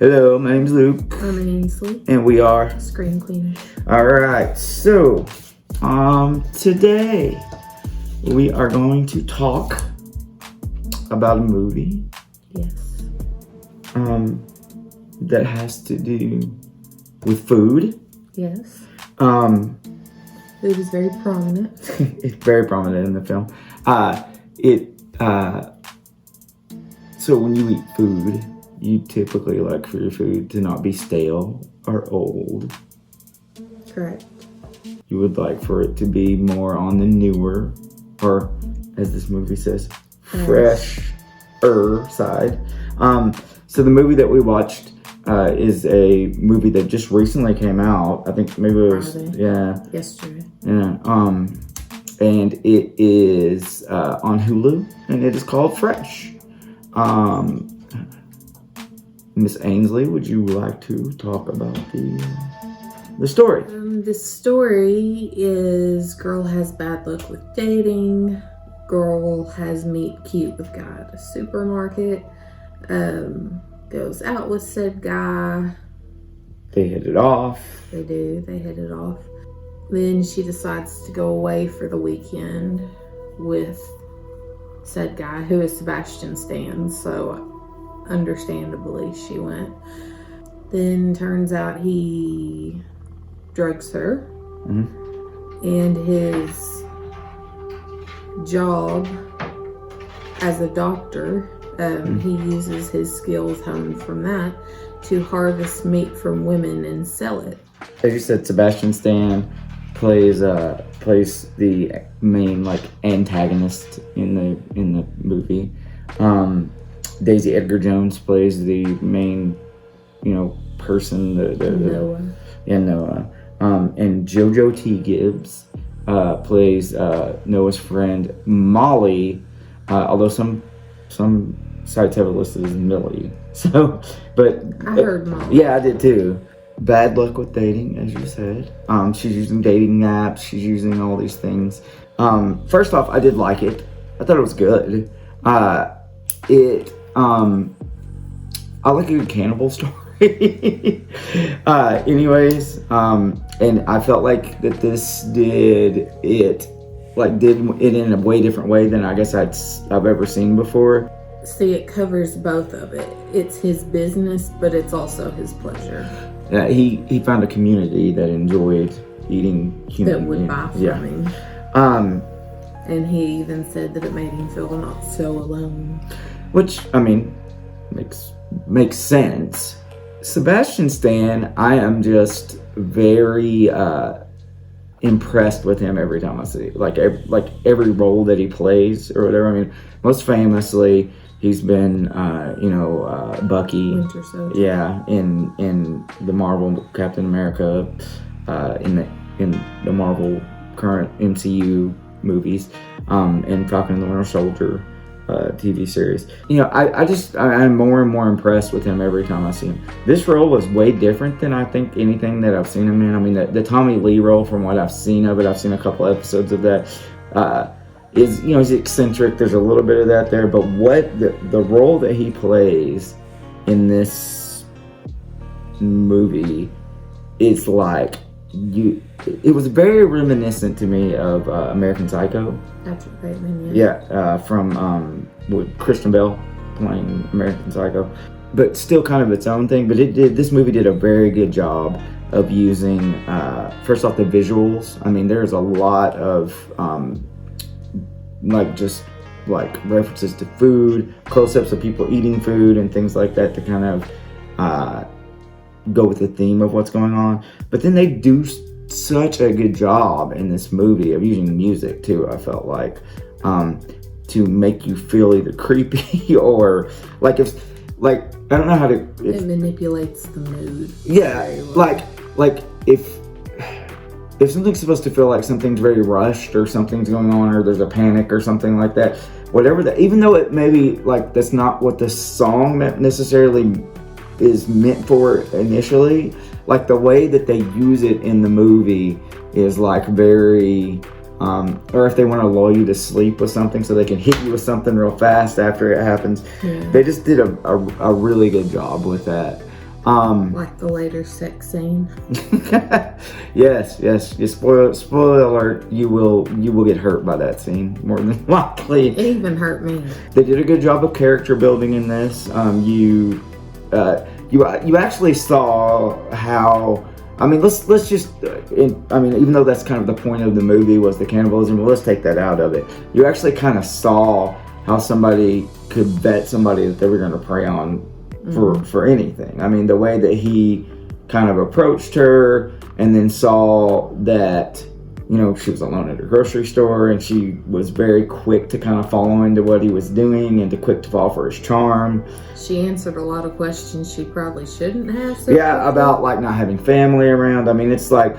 Hello, my name's Luke. I'm Ainsley. And we are Screen Queenie. Alright, so today we are going to talk about a movie. Yes. That has to do with food. Yes. Food is very prominent. It's very prominent in the film. So when you eat food, you typically like for your food to not be stale or old. Correct. You would like for it to be more on the newer, or as this movie says, fresher side. So the movie that we watched is a movie that just recently came out. I think maybe it was yesterday. Yeah. And it is on HULU, and it is called Fresh. Miss Ainsley, would you like to talk about the story? The story is girl has bad luck with dating. Girl has meet cute with guy at a supermarket. Goes out with said guy. They hit it off. They do. They hit it off. Then she decides to go away for the weekend with said guy, who is Sebastian Stan. So understandably she went. Then turns out he drugs her. Mm-hmm. And his job as a doctor, he uses his skills honed from that to harvest meat from women and sell it. As you said, Sebastian Stan plays the main antagonist in the movie. Daisy Edgar Jones plays the main, person. Noah. And JoJo T. Gibbs plays Noah's friend Molly, although some sites have it listed as Millie. So, but I heard Molly. Yeah, I did too. Bad luck with dating, as you said. She's using dating apps. She's using all these things. First off, I did like it. I thought it was good. I like a good cannibal story. Anyways, and I felt like that this did it in a way different way than I guess I've ever seen before. See, it covers both of it. It's his business, but it's also his pleasure. He found a community that enjoyed eating human. That would buy from him. And he even said that it made him feel not so alone. Which, makes sense. Sebastian Stan, I am just very impressed with him every time I see it. Like every role that he plays or whatever. Most famously, he's been, Bucky. Winter Soldier. Yeah, in the Marvel Captain America, in the Marvel current MCU movies, and Falcon and the Winter Soldier TV series. I'm more and more impressed with him every time I see him. This role was way different than I think anything that I've seen him in. The Tommy Lee role, from what I've seen of it, I've seen a couple episodes of that, is, he's eccentric. There's a little bit of that there, but what the role that he plays in this movie is like, it was very reminiscent to me of American Psycho. That's right, man. Yeah, from with Christian Bale playing American Psycho, but still kind of its own thing. But this movie did a very good job of using first off the visuals. There's a lot of references to food, close-ups of people eating food and things like that to kind of go with the theme of what's going on. But then they do such a good job in this movie of using music too, I felt like, to make you feel either creepy or I don't know how to... It manipulates the mood. Yeah, if something's supposed to feel like something's very rushed or something's going on or there's a panic or something like that, whatever that, even though it maybe that's not what the song necessarily is meant for initially, the way that they use it in the movie is very or if they want to lull you to sleep with something so they can hit you with something real fast after it happens. They just did a really good job with that. Like the later sex scene. Yes. Spoiler alert. You will get hurt by that scene more than likely. It even hurt me. They did a good job of character building in this. You actually saw how. I mean, let's just. Even though that's kind of the point of the movie was the cannibalism, well, let's take that out of it. You actually kind of saw how somebody could vet somebody that they were going to prey on for anything. I mean, the way that he kind of approached her, and then saw that, you know, she was alone at a grocery store, and she was very quick to kind of follow into what he was doing and to quick to fall for his charm. She answered a lot of questions she probably shouldn't have. About like not having family around. I mean, it's like,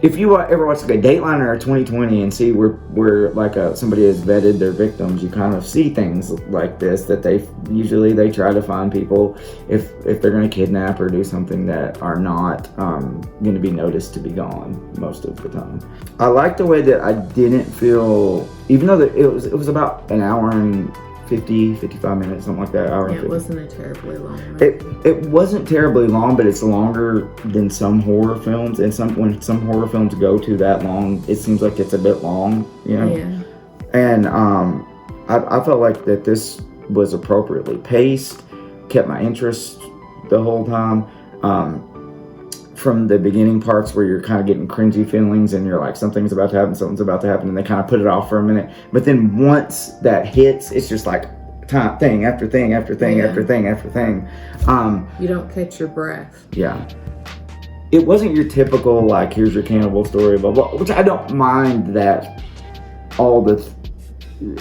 if you ever watch like a Dateline or a 2020 and see where like somebody has vetted their victims, you kind of see things like this, that they try to find people if they're going to kidnap or do something that are not going to be noticed to be gone most of the time. I like the way that I didn't feel, even though it was about an hour and 55 minutes, something like that. It wasn't a terribly long movie. It wasn't terribly long, but it's longer than some horror films. And when some horror films go to that long, it seems like it's a bit long, you know? Yeah. And I felt like that this was appropriately paced, kept my interest the whole time. From the beginning parts where you're kind of getting cringy feelings and you're like, something's about to happen, and they kind of put it off for a minute. But then once that hits, it's just like thing after thing after thing after thing after thing. You don't catch your breath. Yeah. It wasn't your typical, like, here's your cannibal story, blah, blah, which I don't mind that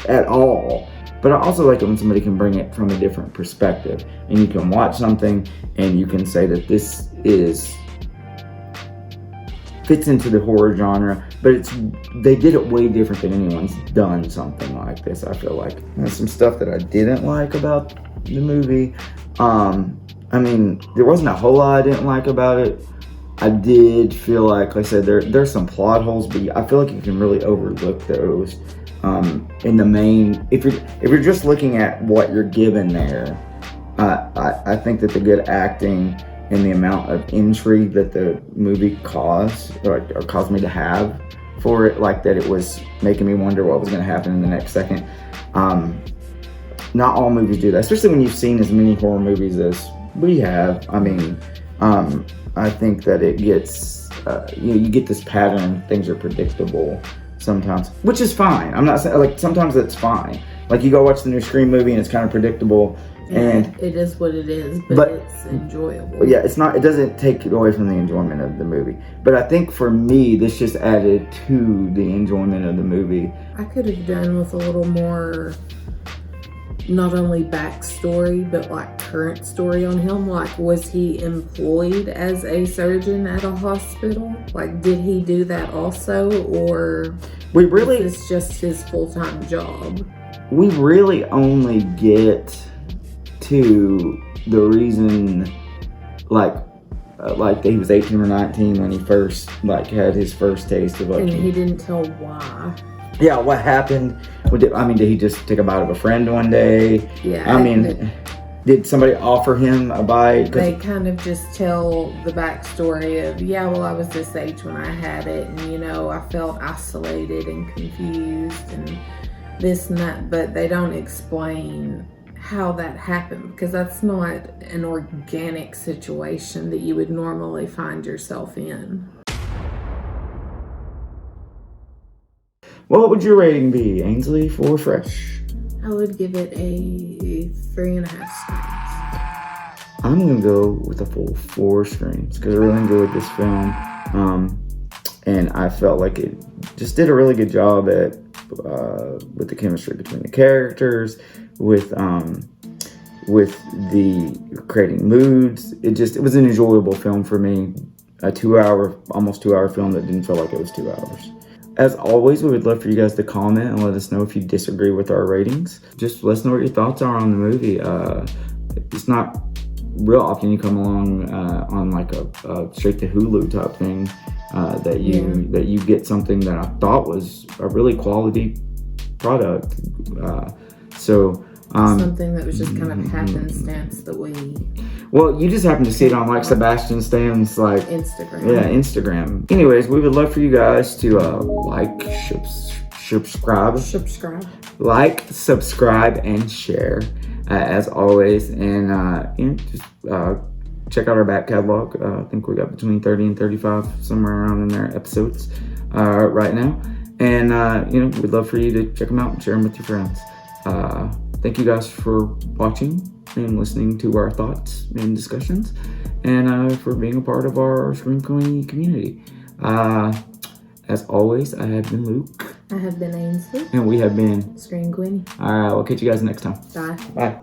at all. But I also like it when somebody can bring it from a different perspective. And you can watch something and you can say that this fits into the horror genre, but they did it way different than anyone's done something like this. I feel like there's some stuff that I didn't like about the movie. I mean, there wasn't a whole lot I didn't like about it. I did feel like I said, there's some plot holes, but I feel like you can really overlook those. In the main, if you're just looking at what you're given there, I think that the good acting and the amount of intrigue that the movie caused me to have for it, like that it was making me wonder what was going to happen in the next second. Not all movies do that, especially when you've seen as many horror movies as we have. I mean, I think that it gets, you get this pattern, things are predictable sometimes, which is fine. I'm not saying, like, sometimes it's fine. Like, you go watch the new Scream movie and it's kind of predictable. And it is what it is, but it's enjoyable. Yeah, it doesn't take away from the enjoyment of the movie. But I think for me, this just added to the enjoyment of the movie. I could have done with a little more, not only backstory, but like current story on him. Like, was he employed as a surgeon at a hospital? Like, did he do that also? Or is this just his full-time job? We really only get to the reason, like that he was 18 or 19 when he first had his first taste of and he didn't tell why. Yeah, what happened? Did he just take a bite of a friend one day? Yeah. I mean, did somebody offer him a bite? They kind of just tell the backstory of, I was this age when I had it, and I felt isolated and confused and this and that, but they don't explain how that happened, because that's not an organic situation that you would normally find yourself in. What would your rating be, Ainsley, for Fresh? I would give it a 3.5 stars. I'm going to go with a full 4 screens because I really enjoyed this film. And I felt like it just did a really good job with the chemistry between the characters, with the creating moods. It was an enjoyable film for me. Almost 2 hour film that didn't feel like it was 2 hours. As always, we would love for you guys to comment and let us know if you disagree with our ratings. Just let us know what your thoughts are on the movie. It's not real often you come along on like a straight to Hulu type thing that you get something that I thought was a really quality product. Something that was just kind of happenstance that Well, you just happen to see it on like Sebastian Stan's like Instagram. Yeah, Instagram. Anyways, we would love for you guys to subscribe, subscribe, and share as always, and just check out our back catalog. I think we got between 30 and 35 somewhere around in there episodes right now, and we'd love for you to check them out and share them with your friends. Thank you guys for watching and listening to our thoughts and discussions, and for being a part of our Scream Queenie community. As always, I have been Luke. I have been Ainsley. And we have been Scream Queenie. All right, we'll catch you guys next time. Bye. Bye.